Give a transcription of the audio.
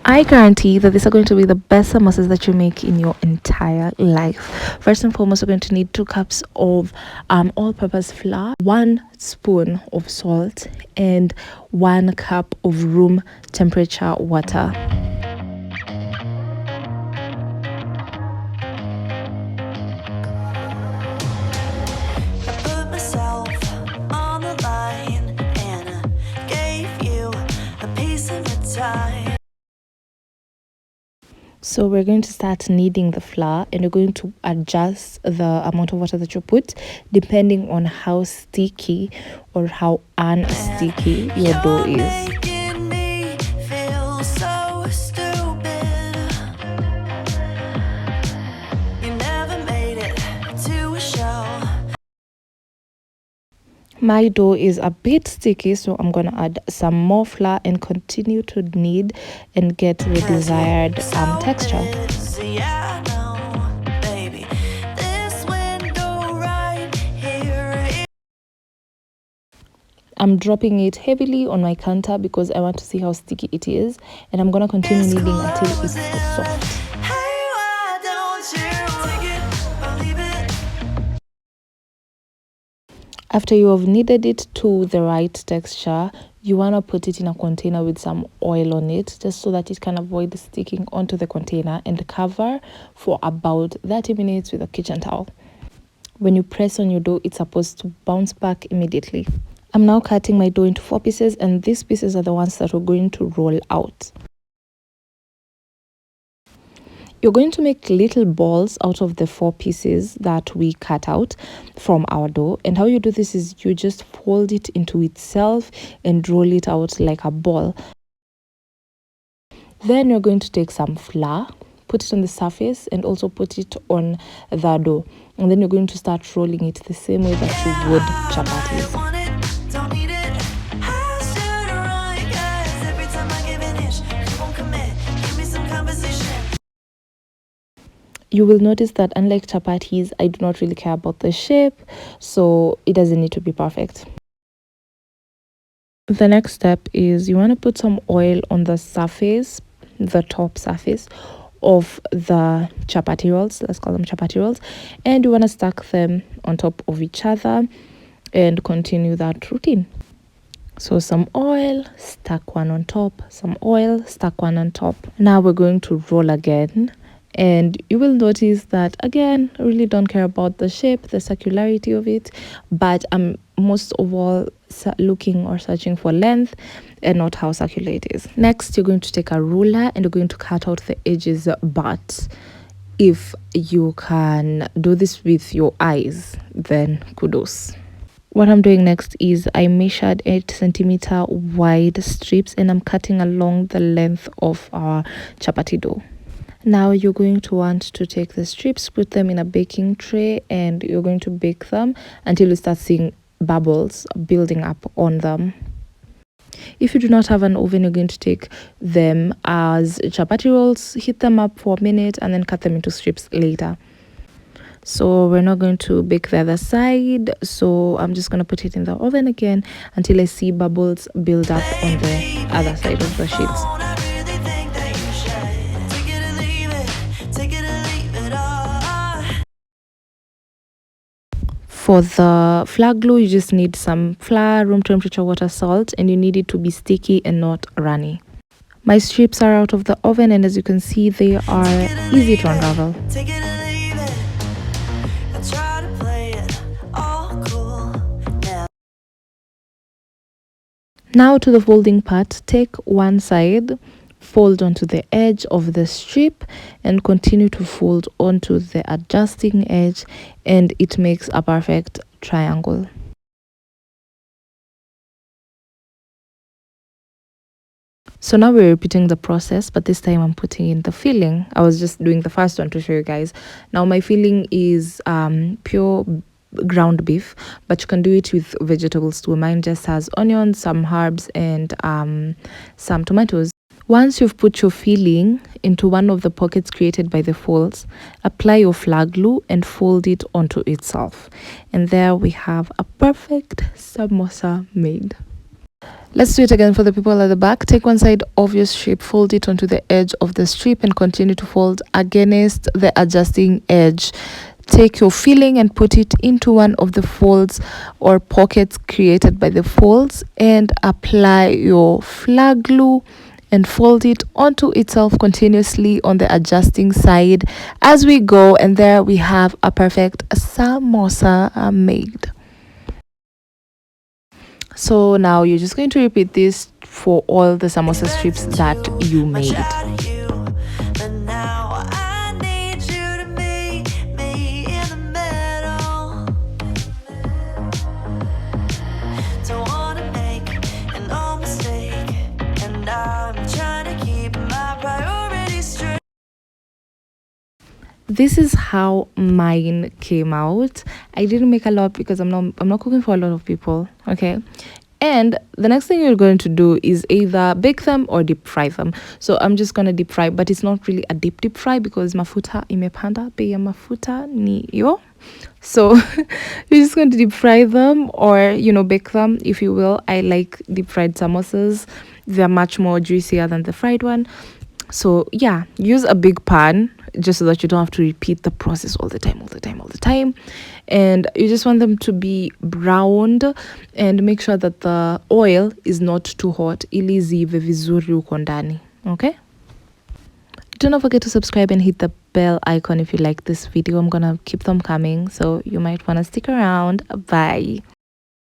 I guarantee that these are going to be the best samosas that you make in your entire life. First and foremost, we're going to need 2 cups of all-purpose flour, 1 spoon of salt, and 1 cup of room temperature water. So we're going to start kneading the flour, and you're going to adjust the amount of water that you put depending on how sticky or how unsticky your dough is. My dough is a bit sticky, so I'm gonna add some more flour and continue to knead and get the desired texture. I'm dropping it heavily on my counter because I want to see how sticky it is, and I'm gonna continue kneading until it's soft. After you have kneaded it to the right texture, you want to put it in a container with some oil on it, just so that it can avoid sticking onto the container, and cover for about 30 minutes with a kitchen towel. When you press on your dough, it's supposed to bounce back immediately. I'm now cutting my dough into 4 pieces, and these pieces are the ones that we're going to roll out. You're going to make little balls out of the 4 pieces that we cut out from our dough. And how you do this is you just fold it into itself and roll it out like a ball. Then you're going to take some flour, put it on the surface, and also put it on the dough. And then you're going to start rolling it the same way that you would chapatis. You will notice that unlike chapatis, I do not really care about the shape, so it doesn't need to be perfect. The next step is you want to put some oil on the surface, the top surface of the chapati rolls. Let's call them chapati rolls. And you want to stack them on top of each other and continue that routine. So some oil, stack one on top, some oil, stack one on top. Now we're going to roll again. And you will notice that, again, I really don't care about the shape, the circularity of it, but I'm most of all looking or searching for length and not how circular it is. Next, you're going to take a ruler and you're going to cut out the edges, but if you can do this with your eyes, then kudos. What I'm doing next is I measured 8 centimeter wide strips, and I'm cutting along the length of our chapati dough. Now you're going to want to take the strips, put them in a baking tray, and you're going to bake them until you start seeing bubbles building up on them. If you do not have an oven, you're going to take them as chapati rolls, heat them up for a minute, and then cut them into strips later. So we're not going to bake the other side, so I'm just going to put it in the oven again until I see bubbles build up on the other side of the sheets. For the flour glue, you just need some flour, room temperature water, salt, and you need it to be sticky and not runny. My strips are out of the oven, and as you can see, they are easy to unravel. Now to the folding part. Take one side, fold onto the edge of the strip, and continue to fold onto the adjusting edge, and it makes a perfect triangle. So now we're repeating the process, but this time I'm putting in the filling. I was just doing the first one to show you guys. Now my filling is pure ground beef, but you can do it with vegetables too. Mine just has onions, some herbs, and some tomatoes. Once you've put your filling into one of the pockets created by the folds, apply your flour glue and fold it onto itself. And there we have a perfect samosa made. Let's do it again for the people at the back. Take one side of your strip, fold it onto the edge of the strip, and continue to fold against the adjusting edge. Take your filling and put it into one of the folds or pockets created by the folds, and apply your flag glue and fold it onto itself continuously on the adjusting side as we go. And there we have a perfect samosa made. So now you're just going to repeat this for all the samosa strips that you made. This is how mine came out. I didn't make a lot because I'm not cooking for a lot of people, okay? And the next thing you're going to do is either bake them or deep fry them. So I'm just gonna deep fry, but it's not really a deep fry because mafuta imepanda, bei ya mafuta ni yo. So you're just going to deep fry them, or bake them if you will. I like deep fried samosas. They're much more juicier than the fried one. So yeah, use a big pan just so that you don't have to repeat the process all the time. And you just want them to be browned, and make sure that the oil is not too hot ili zive vizuri uko ndani. Okay, do not forget to subscribe and hit the bell icon if you like this video. I'm gonna keep them coming, so you might want to stick around. Bye.